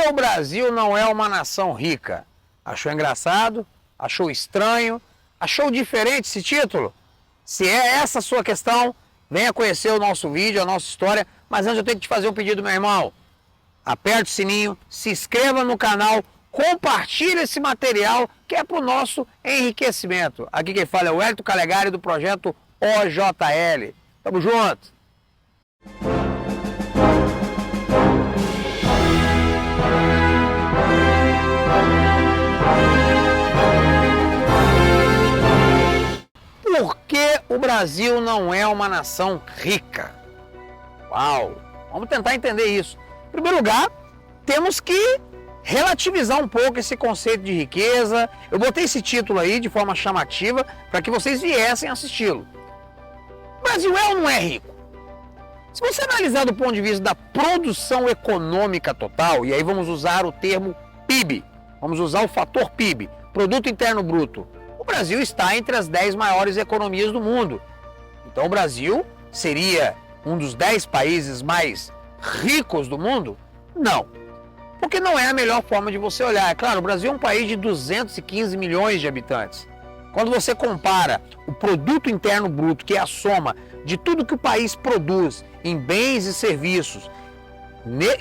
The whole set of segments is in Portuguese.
o Brasil não é uma nação rica? Achou engraçado? Achou estranho? Achou diferente esse título? Se é essa a sua questão, venha conhecer o nosso vídeo, a nossa história. Mas antes eu tenho que te fazer um pedido, meu irmão. Aperte o sininho, se inscreva no canal, compartilhe esse material que é para o nosso enriquecimento. Aqui quem fala é o Wellington Calegari do projeto OJL. Tamo junto! Por que o Brasil não é uma nação rica? Uau! Vamos tentar entender isso. Em primeiro lugar, temos que relativizar um pouco esse conceito de riqueza. Eu botei esse título aí de forma chamativa para que vocês viessem assisti-lo. O Brasil é ou não é rico? Se você analisar do ponto de vista da produção econômica total, e aí vamos usar o termo PIB, vamos usar o fator PIB, Produto Interno Bruto, o Brasil está entre as 10 maiores economias do mundo. Então o Brasil seria um dos 10 países mais ricos do mundo? Não. Porque não é a melhor forma de você olhar. É claro, o Brasil é um país de 215 milhões de habitantes. Quando você compara o Produto Interno Bruto, que é a soma de tudo que o país produz em bens e serviços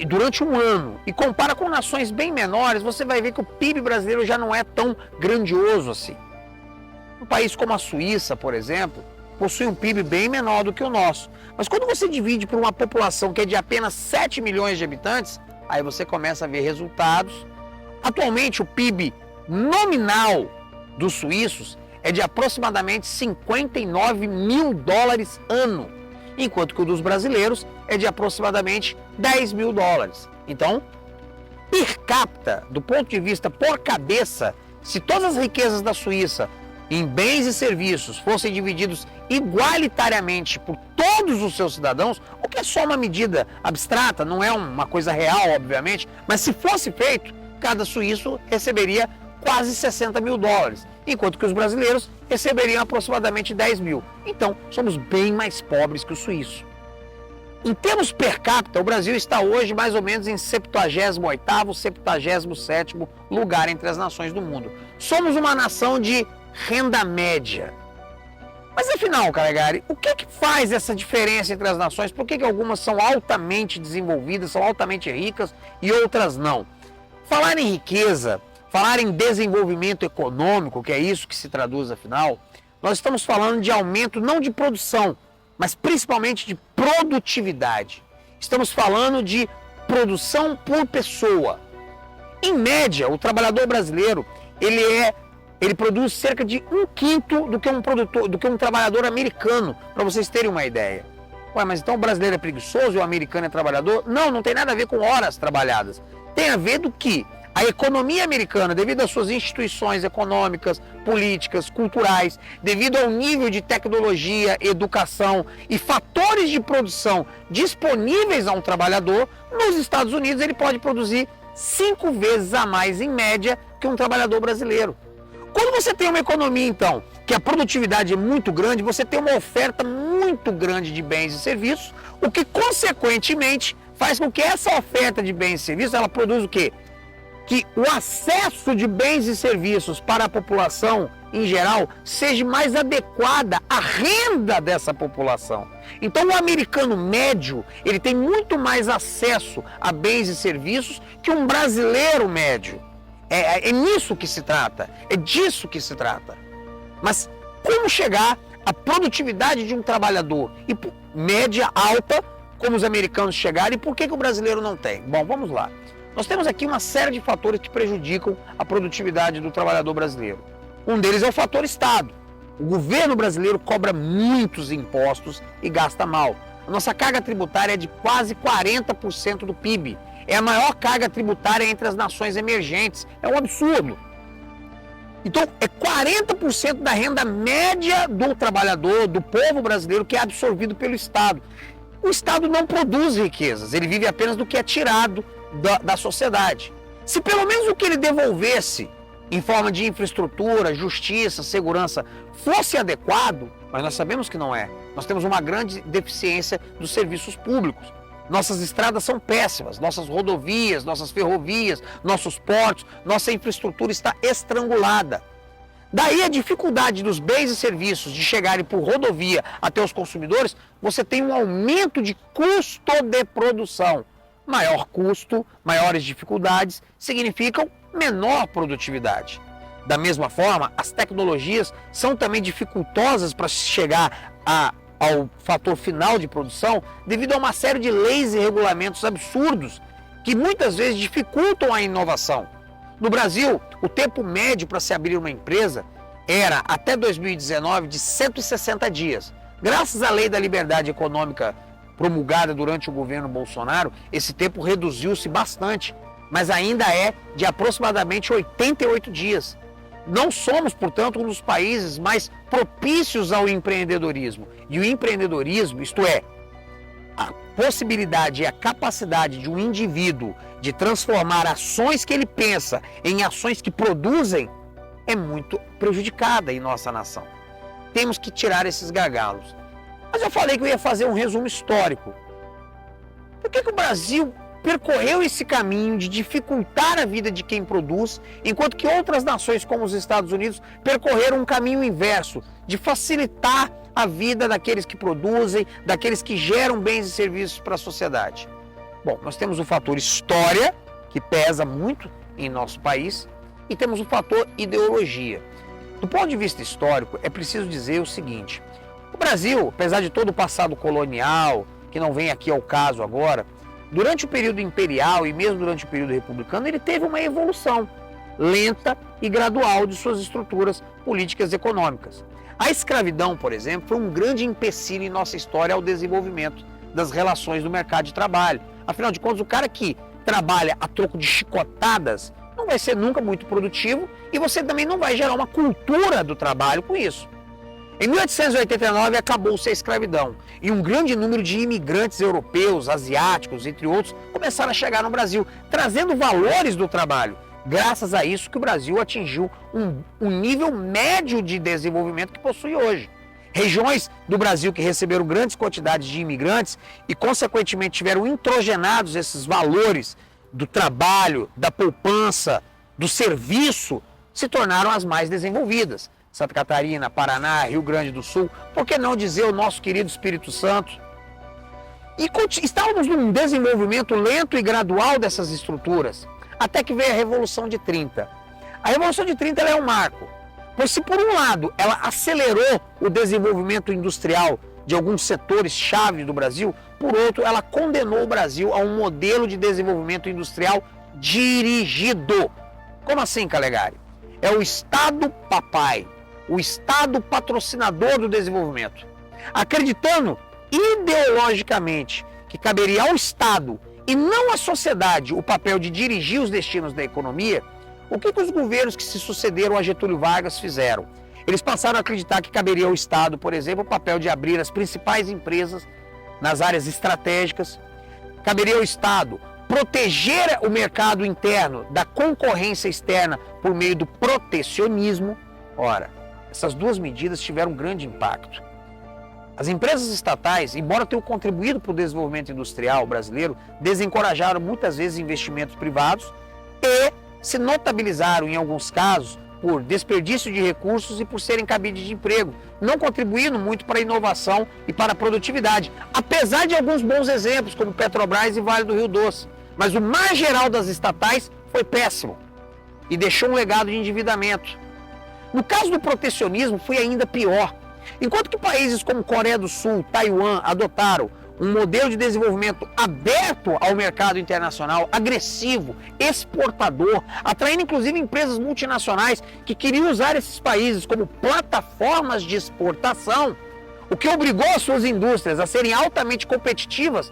durante um ano, e compara com nações bem menores, você vai ver que o PIB brasileiro já não é tão grandioso assim. Um país como a Suíça, por exemplo, possui um PIB bem menor do que o nosso. Mas quando você divide por uma população que é de apenas 7 milhões de habitantes, aí você começa a ver resultados. Atualmente o PIB nominal dos suíços é de aproximadamente 59 mil dólares ano, enquanto que o dos brasileiros é de aproximadamente 10 mil dólares. Então, per capita, do ponto de vista por cabeça, se todas as riquezas da Suíça em bens e serviços fossem divididos igualitariamente por todos os seus cidadãos, o que é só uma medida abstrata, não é uma coisa real, obviamente, mas se fosse feito, cada suíço receberia quase 60 mil dólares, enquanto que os brasileiros receberiam aproximadamente 10 mil. Então, somos bem mais pobres que o suíço. Em termos per capita, o Brasil está hoje mais ou menos em 78º, 77º lugar entre as nações do mundo. Somos uma nação de renda média. Mas afinal, Calegari, o que faz essa diferença entre as nações? Por que algumas são altamente desenvolvidas, são altamente ricas e outras não? Falar em riqueza, falar em desenvolvimento econômico, que é isso que se traduz afinal, nós estamos falando de aumento não de produção, mas principalmente de produtividade. Estamos falando de produção por pessoa. Em média, o trabalhador brasileiro, ele produz cerca de 1/5 do que um trabalhador americano, para vocês terem uma ideia. Ué, mas então o brasileiro é preguiçoso e o americano é trabalhador? Não, não tem nada a ver com horas trabalhadas. Tem a ver do que a economia americana, devido às suas instituições econômicas, políticas, culturais, devido ao nível de tecnologia, educação e fatores de produção disponíveis a um trabalhador, nos Estados Unidos ele pode produzir 5 vezes a mais em média que um trabalhador brasileiro. Quando você tem uma economia, então, que a produtividade é muito grande, você tem uma oferta muito grande de bens e serviços, o que, consequentemente, faz com que essa oferta de bens e serviços, ela produza o quê? Que o acesso de bens e serviços para a população, em geral, seja mais adequada à renda dessa população. Então, o americano médio, ele tem muito mais acesso a bens e serviços que um brasileiro médio. É nisso que se trata, é disso que se trata. Mas como chegar à produtividade de um trabalhador e média alta, como os americanos chegaram, e por que o brasileiro não tem? Bom, vamos lá. Nós temos aqui uma série de fatores que prejudicam a produtividade do trabalhador brasileiro. Um deles é o fator Estado. O governo brasileiro cobra muitos impostos e gasta mal. A nossa carga tributária é de quase 40% do PIB. É a maior carga tributária entre as nações emergentes. É um absurdo. Então, é 40% da renda média do trabalhador, do povo brasileiro, que é absorvido pelo Estado. O Estado não produz riquezas, ele vive apenas do que é tirado da sociedade. Se pelo menos o que ele devolvesse em forma de infraestrutura, justiça, segurança, fosse adequado, mas nós sabemos que não é. Nós temos uma grande deficiência dos serviços públicos. Nossas estradas são péssimas, nossas rodovias, nossas ferrovias, nossos portos, nossa infraestrutura está estrangulada. Daí a dificuldade dos bens e serviços de chegarem por rodovia até os consumidores, você tem um aumento de custo de produção. Maior custo, maiores dificuldades, significam menor produtividade. Da mesma forma, as tecnologias são também dificultosas para chegar ao fator final de produção devido a uma série de leis e regulamentos absurdos que muitas vezes dificultam a inovação. No Brasil, o tempo médio para se abrir uma empresa era, até 2019, de 160 dias. Graças à Lei da Liberdade Econômica promulgada durante o governo Bolsonaro, esse tempo reduziu-se bastante, mas ainda é de aproximadamente 88 dias. Não somos, portanto, um dos países mais propícios ao empreendedorismo. E o empreendedorismo, isto é, a possibilidade e a capacidade de um indivíduo de transformar ações que ele pensa em ações que produzem, é muito prejudicada em nossa nação. Temos que tirar esses gargalos. Mas eu falei que eu ia fazer um resumo histórico. Por que o Brasil percorreu esse caminho de dificultar a vida de quem produz, enquanto que outras nações como os Estados Unidos percorreram um caminho inverso, de facilitar a vida daqueles que produzem, daqueles que geram bens e serviços para a sociedade? Bom, nós temos o fator história, que pesa muito em nosso país, e temos o fator ideologia. Do ponto de vista histórico, é preciso dizer o seguinte: o Brasil, apesar de todo o passado colonial, que não vem aqui ao caso agora, durante o período imperial e mesmo durante o período republicano, ele teve uma evolução lenta e gradual de suas estruturas políticas e econômicas. A escravidão, por exemplo, foi um grande empecilho em nossa história ao desenvolvimento das relações do mercado de trabalho. Afinal de contas, o cara que trabalha a troco de chicotadas não vai ser nunca muito produtivo e você também não vai gerar uma cultura do trabalho com isso. Em 1889 acabou-se a escravidão e um grande número de imigrantes europeus, asiáticos, entre outros, começaram a chegar no Brasil, trazendo valores do trabalho. Graças a isso que o Brasil atingiu um nível médio de desenvolvimento que possui hoje. Regiões do Brasil que receberam grandes quantidades de imigrantes e, consequentemente, tiveram introgenados esses valores do trabalho, da poupança, do serviço, se tornaram as mais desenvolvidas. Santa Catarina, Paraná, Rio Grande do Sul, por que não dizer o nosso querido Espírito Santo? E estávamos num desenvolvimento lento e gradual dessas estruturas, até que veio a Revolução de 30. A Revolução de 30 ela é um marco, pois se por um lado ela acelerou o desenvolvimento industrial de alguns setores-chave do Brasil, por outro ela condenou o Brasil a um modelo de desenvolvimento industrial dirigido. Como assim, Calegari? É o Estado papai, o Estado patrocinador do desenvolvimento, acreditando ideologicamente que caberia ao Estado e não à sociedade o papel de dirigir os destinos da economia. O que os governos que se sucederam a Getúlio Vargas fizeram? Eles passaram a acreditar que caberia ao Estado, por exemplo, o papel de abrir as principais empresas nas áreas estratégicas. Caberia ao Estado proteger o mercado interno da concorrência externa por meio do protecionismo. Ora, essas duas medidas tiveram um grande impacto. As empresas estatais, embora tenham contribuído para o desenvolvimento industrial brasileiro, desencorajaram muitas vezes investimentos privados e se notabilizaram, em alguns casos, por desperdício de recursos e por serem cabide de emprego, não contribuindo muito para a inovação e para a produtividade, apesar de alguns bons exemplos, como Petrobras e Vale do Rio Doce. Mas o mais geral das estatais foi péssimo e deixou um legado de endividamento. No caso do protecionismo, foi ainda pior. Enquanto que países como Coreia do Sul, Taiwan adotaram um modelo de desenvolvimento aberto ao mercado internacional, agressivo, exportador, atraindo inclusive empresas multinacionais que queriam usar esses países como plataformas de exportação, o que obrigou as suas indústrias a serem altamente competitivas.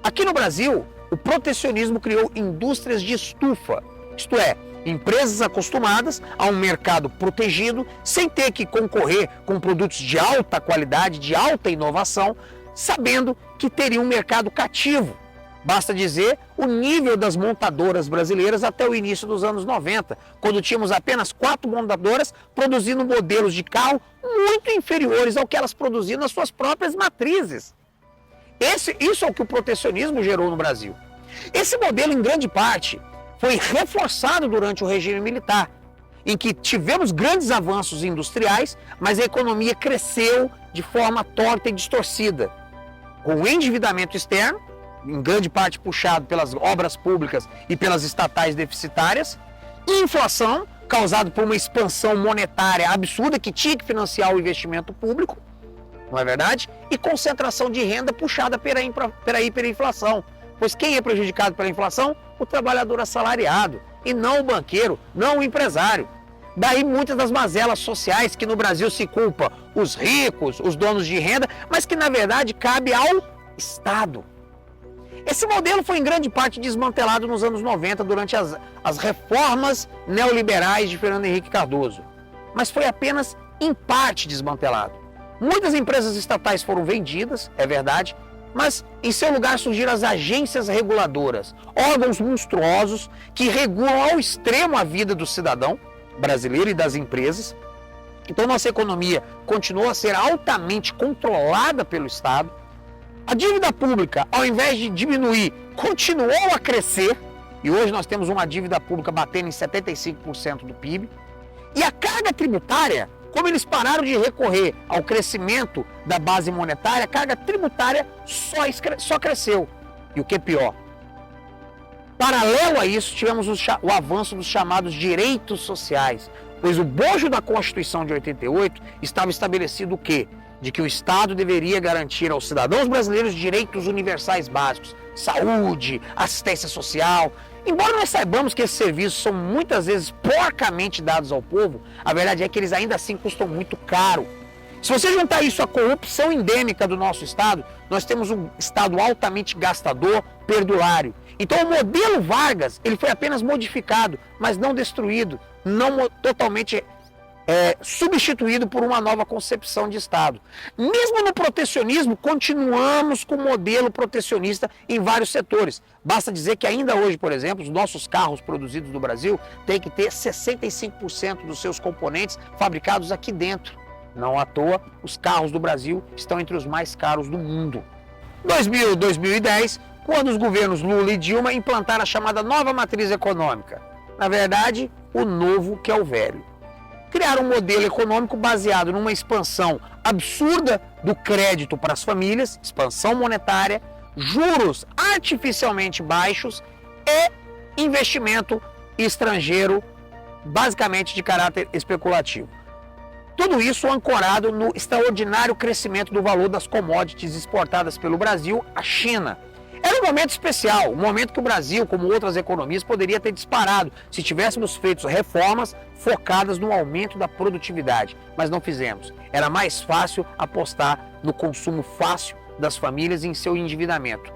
Aqui no Brasil, o protecionismo criou indústrias de estufa, isto é, empresas acostumadas a um mercado protegido, sem ter que concorrer com produtos de alta qualidade, de alta inovação, sabendo que teria um mercado cativo. Basta dizer o nível das montadoras brasileiras até o início dos anos 90, quando tínhamos apenas 4 montadoras produzindo modelos de carro muito inferiores ao que elas produziam nas suas próprias matrizes. Isso é o que o protecionismo gerou no Brasil. Esse modelo, em grande parte, foi reforçado durante o regime militar, em que tivemos grandes avanços industriais, mas a economia cresceu de forma torta e distorcida, com o endividamento externo, em grande parte puxado pelas obras públicas e pelas estatais deficitárias, e inflação, causada por uma expansão monetária absurda que tinha que financiar o investimento público, não é verdade? E concentração de renda puxada pela hiperinflação. Pois quem é prejudicado pela inflação? O trabalhador assalariado, e não o banqueiro, não o empresário. Daí muitas das mazelas sociais que no Brasil se culpa os ricos, os donos de renda, mas que na verdade cabe ao Estado. Esse modelo foi em grande parte desmantelado nos anos 90 durante as reformas neoliberais de Fernando Henrique Cardoso, mas foi apenas em parte desmantelado. Muitas empresas estatais foram vendidas, é verdade, mas em seu lugar surgiram as agências reguladoras, órgãos monstruosos que regulam ao extremo a vida do cidadão brasileiro e das empresas. Então nossa economia continuou a ser altamente controlada pelo Estado. A dívida pública, ao invés de diminuir, continuou a crescer, e hoje nós temos uma dívida pública batendo em 75% do PIB. E a carga tributária, como eles pararam de recorrer ao crescimento da base monetária, a carga tributária só cresceu. E o que é pior, paralelo a isso, tivemos o avanço dos chamados direitos sociais, pois o bojo da Constituição de 88 estava estabelecido o quê? De que o Estado deveria garantir aos cidadãos brasileiros direitos universais básicos, saúde, assistência social. Embora nós saibamos que esses serviços são muitas vezes porcamente dados ao povo, a verdade é que eles ainda assim custam muito caro. Se você juntar isso à corrupção endêmica do nosso Estado, nós temos um Estado altamente gastador, perdulário. Então o modelo Vargas, ele foi apenas modificado, mas não destruído, não totalmente substituído por uma nova concepção de Estado. Mesmo no protecionismo, continuamos com o modelo protecionista em vários setores. Basta dizer que ainda hoje, por exemplo, os nossos carros produzidos no Brasil têm que ter 65% dos seus componentes fabricados aqui dentro. Não à toa, os carros do Brasil estão entre os mais caros do mundo. 2010, quando os governos Lula e Dilma implantaram a chamada nova matriz econômica. Na verdade, o novo que é o velho. Criaram um modelo econômico baseado numa expansão absurda do crédito para as famílias, expansão monetária, juros artificialmente baixos e investimento estrangeiro, basicamente de caráter especulativo. Tudo isso ancorado no extraordinário crescimento do valor das commodities exportadas pelo Brasil à China. Era um momento especial, um momento que o Brasil, como outras economias, poderia ter disparado se tivéssemos feito reformas focadas no aumento da produtividade, mas não fizemos. Era mais fácil apostar no consumo fácil das famílias e em seu endividamento.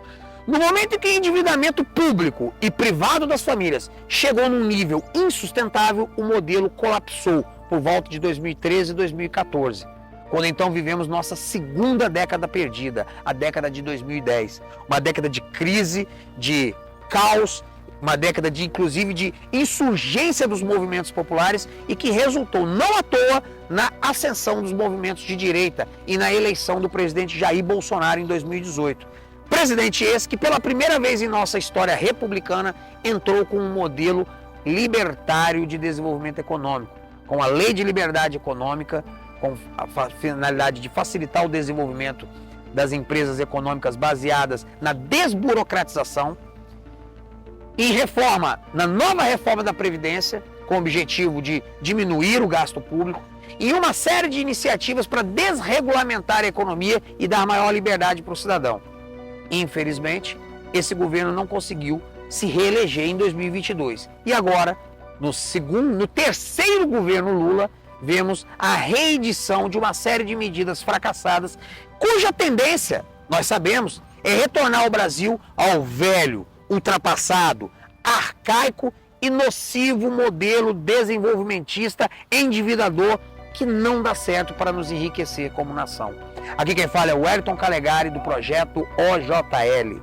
No momento em que o endividamento público e privado das famílias chegou num nível insustentável, o modelo colapsou por volta de 2013 e 2014. Quando então vivemos nossa segunda década perdida, a década de 2010. Uma década de crise, de caos, uma década de inclusive de insurgência dos movimentos populares e que resultou não à toa na ascensão dos movimentos de direita e na eleição do presidente Jair Bolsonaro em 2018. Presidente esse que pela primeira vez em nossa história republicana entrou com um modelo libertário de desenvolvimento econômico, com a Lei de Liberdade Econômica, com a finalidade de facilitar o desenvolvimento das empresas econômicas baseadas na desburocratização, na nova reforma da Previdência, com o objetivo de diminuir o gasto público, e uma série de iniciativas para desregulamentar a economia e dar maior liberdade para o cidadão. Infelizmente, esse governo não conseguiu se reeleger em 2022. E agora, no terceiro governo Lula, vemos a reedição de uma série de medidas fracassadas, cuja tendência, nós sabemos, é retornar o Brasil ao velho, ultrapassado, arcaico e nocivo modelo desenvolvimentista endividador que não dá certo para nos enriquecer como nação. Aqui quem fala é o Wellington Calegari, do projeto OJL.